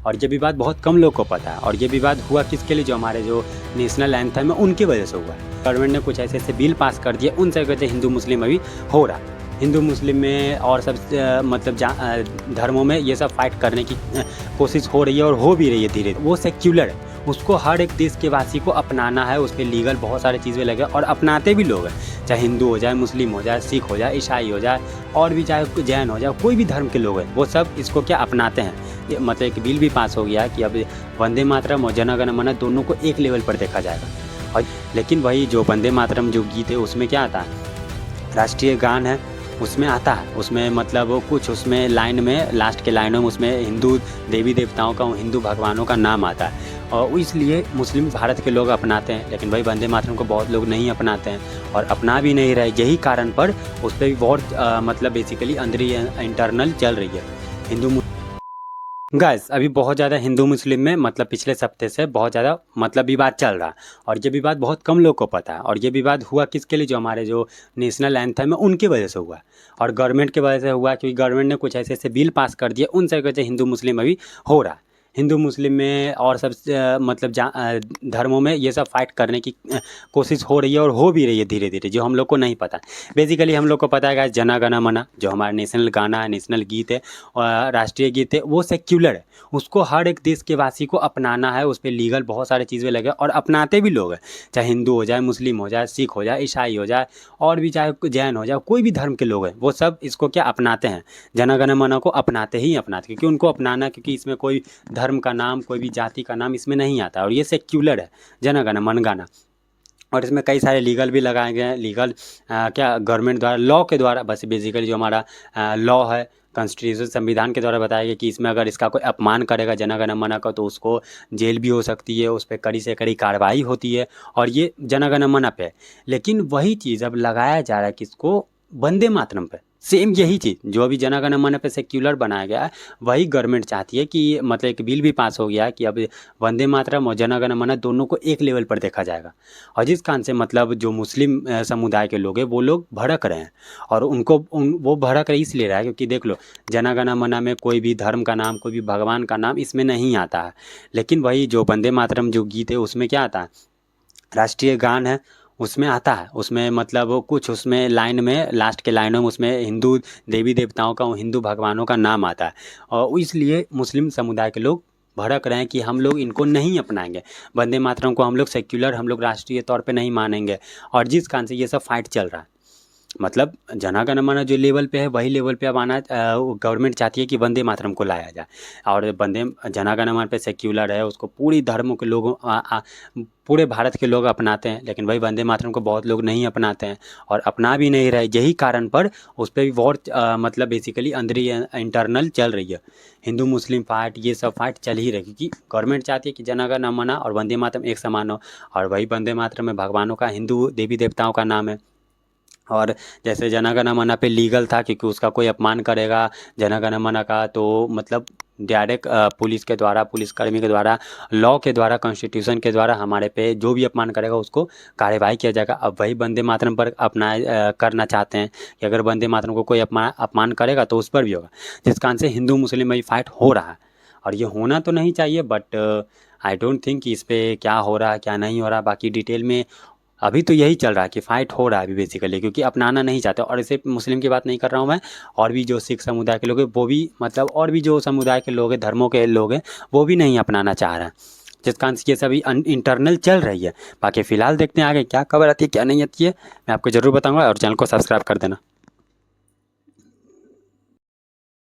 और ये विवाद बहुत कम लोग को पता है। और ये विवाद हुआ किसके लिए, जो हमारे जो नेशनल एंथम है उनकी वजह से हुआ। गवर्नमेंट ने कुछ ऐसे ऐसे बिल पास कर दिए, उन सब वजह से हिंदू मुस्लिम अभी हो रहा है। हिंदू मुस्लिम में और सब मतलब धर्मों में ये सब फाइट करने की कोशिश हो रही है और हो भी रही है धीरे। वो सेक्युलर है, उसको हर एक देश के वासी को अपनाना है, उस पर लीगल बहुत सारी चीज़ें लगे और अपनाते भी लोग हैं, चाहे हिंदू हो जाए, मुस्लिम हो जाए, सिख हो जाए, ईसाई हो जाए और भी चाहे जैन हो जाए, कोई भी धर्म के लोग हैं, वो सब इसको क्या अपनाते हैं। मतलब एक बिल भी पास हो गया कि अब वंदे मातरम और जन गण मन दोनों को एक लेवल पर देखा जाएगा। और लेकिन वही जो वंदे मातरम जो गीत है उसमें क्या आता है, राष्ट्रीय गान है, उसमें आता है, उसमें मतलब कुछ उसमें लाइन में लास्ट के लाइनों में उसमें हिंदू देवी देवताओं का, हिंदू भगवानों का नाम आता है और इसलिए मुस्लिम भारत के लोग अपनाते हैं। लेकिन भाई वंदे मातरम को बहुत लोग नहीं अपनाते हैं और अपना भी नहीं रहे। यही कारण पर उस पर भी बहुत मतलब बेसिकली अंदरी इंटरनल चल रही है हिंदू गाइस। अभी बहुत ज़्यादा हिंदू मुस्लिम में मतलब पिछले हफ्ते से बहुत ज़्यादा मतलब विवाद चल रहा है और ये विवाद बहुत कम लोग को पता है। और ये विवाद हुआ किसके लिए, जो हमारे जो नेशनल एंथम है उनकी वजह से हुआ और गवर्नमेंट की वजह से हुआ, क्योंकि गवर्नमेंट ने कुछ ऐसे ऐसे बिल पास कर दिए, उन सब वजह से हिंदू मुस्लिम अभी हो रहा है। हिंदू मुस्लिम में और सब मतलब धर्मों में ये सब फाइट करने की कोशिश हो रही है और हो भी रही है धीरे धीरे, जो हम लोग को नहीं पता। बेसिकली हम लोग को पता है जन गण मन, जो हमारा नेशनल गाना है, नेशनल गीत है, राष्ट्रीय गीत है, वो सेक्युलर है, उसको हर एक देश के वासी को अपनाना है, उस पर लीगल बहुत सारी चीज़ें लगे और अपनाते भी लोग हैं, चाहे हिंदू हो जाए, मुस्लिम हो जाए, सिख हो जाए, ईसाई हो जाए और भी चाहे जैन हो जाए, कोई भी धर्म के लोग हैं, वो सब इसको क्या अपनाते हैं, जन गण मन को अपनाते ही अपनाते, क्योंकि उनको अपनाना, क्योंकि इसमें कोई धर्म का नाम, कोई भी जाति का नाम इसमें नहीं आता और ये सेक्युलर है, जन गण मन गाना। और इसमें कई सारे लीगल भी लगाए गए हैं, लीगल क्या गवर्नमेंट द्वारा, लॉ के द्वारा, बस बेसिकली जो हमारा लॉ है, कॉन्स्टिट्यूशन संविधान के द्वारा बताया गया कि इसमें अगर इसका कोई अपमान करेगा जन गण मन का तो उसको जेल भी हो सकती है, उस पर कड़ी से कड़ी कार्रवाई होती है और ये जन गण मन पे। लेकिन वही चीज़ अब लगाया जा रहा है किसको, वंदे मातरम पे। सेम यही चीज़ जो अभी जन गण मन पे सेक्युलर बनाया गया है, वही गवर्नमेंट चाहती है कि मतलब एक बिल भी पास हो गया कि अब वंदे मातरम और जन गण मन दोनों को एक लेवल पर देखा जाएगा। और जिस कारण से मतलब जो मुस्लिम समुदाय के लोग हैं वो लोग भड़क रहे हैं और वो भड़क रहे इसलिए रहा है क्योंकि देख लो, जन गण मन में कोई भी धर्म का नाम, कोई भी भगवान का नाम इसमें नहीं आता है। लेकिन वही जो वंदे मातरम जो गीत है उसमें क्या आता है, राष्ट्रीय गान है, उसमें आता है, उसमें मतलब कुछ उसमें लाइन में लास्ट के लाइनों में उसमें हिंदू देवी देवताओं का, हिंदू भगवानों का नाम आता है और इसलिए मुस्लिम समुदाय के लोग भड़क रहे हैं कि हम लोग इनको नहीं अपनाएंगे, वंदे मातरम को हम लोग सेक्युलर, हम लोग राष्ट्रीय तौर पे नहीं मानेंगे। और जिस कारण से ये सब फाइट चल रहा है, मतलब जन गण मन जो लेवल पे है वही लेवल पे अब आना गवर्नमेंट चाहती है कि वंदे मातरम को लाया जाए। और जन गण मन पे सेक्युलर है, उसको पूरी धर्मों के लोगों पूरे भारत के लोग अपनाते हैं। लेकिन वही वंदे मातरम को बहुत लोग नहीं अपनाते हैं और अपना भी नहीं रहे। यही कारण पर उस पर भी बहुत मतलब बेसिकली अंदरी इंटरनल चल रही है, हिंदू मुस्लिम फाइट, ये सब फाइट चल ही रही, क्योंकि गवर्नमेंट चाहती है कि जन गण मन और वंदे मातरम एक समान हो। और वही वंदे मातरम में भगवानों का, हिंदू देवी देवताओं का नाम है। और जैसे जन गण मन पे लीगल था, क्योंकि उसका कोई अपमान करेगा जन गण मन का तो मतलब डायरेक्ट पुलिस के द्वारा, पुलिसकर्मी के द्वारा, लॉ के द्वारा, कॉन्स्टिट्यूशन के द्वारा हमारे पे जो भी अपमान करेगा उसको कार्रवाई किया जाएगा। अब वही वंदे मातरम पर अपना करना चाहते हैं कि अगर वंदे मातरम को कोई अपमान करेगा तो उस पर भी होगा, जिस कारण से हिंदू मुस्लिम में फाइट हो रहा है। और ये होना तो नहीं चाहिए, बट आई डोंट थिंक कि इस पर क्या हो रहा है क्या नहीं हो रहा। बाकी डिटेल में अभी तो यही चल रहा है कि फ़ाइट हो रहा है अभी बेसिकली, क्योंकि अपनाना नहीं चाहते। और इसे मुस्लिम की बात नहीं कर रहा हूँ मैं, और भी जो सिख समुदाय के लोग हैं वो भी, मतलब और भी जो समुदाय के लोग हैं, धर्मों के लोग हैं, वो भी नहीं अपनाना चाह रहे हैं, जिस कारण से ये सभी इंटरनल चल रही है। बाकी फ़िलहाल देखते हैं आगे क्या खबर आती है क्या नहीं आती है, मैं आपको ज़रूर बताऊँगा। और चैनल को सब्सक्राइब कर देना।